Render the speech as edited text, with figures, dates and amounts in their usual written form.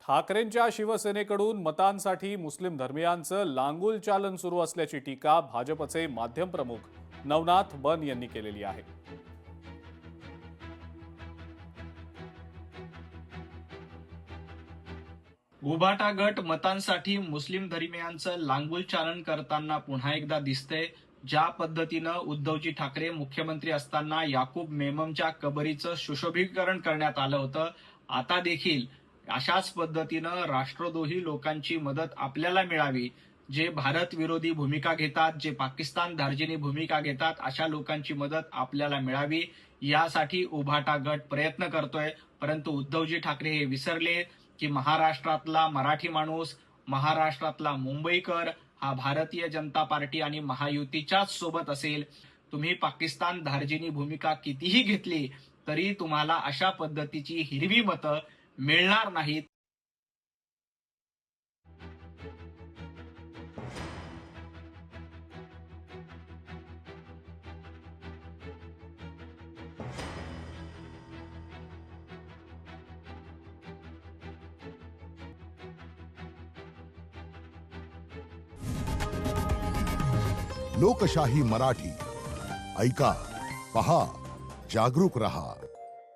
ठाकरेंच्या शिवसेनेकडून मतांसाठी मुस्लिम धर्मियांचं लांगुल चालन सुरू असल्याची टीका भाजपचे माध्यम प्रमुख नवनाथ बन यांनी केलेली आहे. उभाटा गट मतांसाठी मुस्लिम धर्मियांचं लांगुल चालन करताना पुन्हा एकदा दिसतंय. ज्या पद्धतीनं उद्धवजी ठाकरे मुख्यमंत्री असताना याकूब मेमनच्या कबरीचं सुशोभीकरण करण्यात आलं होतं, आता देखील अशाच पद्धतीनं राष्ट्रद्रोही लोकांची मदत आपल्याला मिळावी, जे भारत विरोधी भूमिका घेतात, जे पाकिस्तान धार्जिणी भूमिका घेतात, अशा लोकांची मदत आपल्याला मिळावी यासाठी उभाटा गट प्रयत्न करतोय. परंतु उद्धवजी ठाकरे हे विसरले की महाराष्ट्रातला मराठी माणूस, महाराष्ट्रातला मुंबईकर हा भारतीय जनता पार्टी आणि महायुतीच्याच सोबत असेल. तुम्ही पाकिस्तान धार्जिणी भूमिका कितीही घेतली तरी तुम्हाला अशा पद्धतीची हिरवी मतं मिळणार नाहीत. लोकशाही मराठी ऐका, पहा, जागरूक रहा.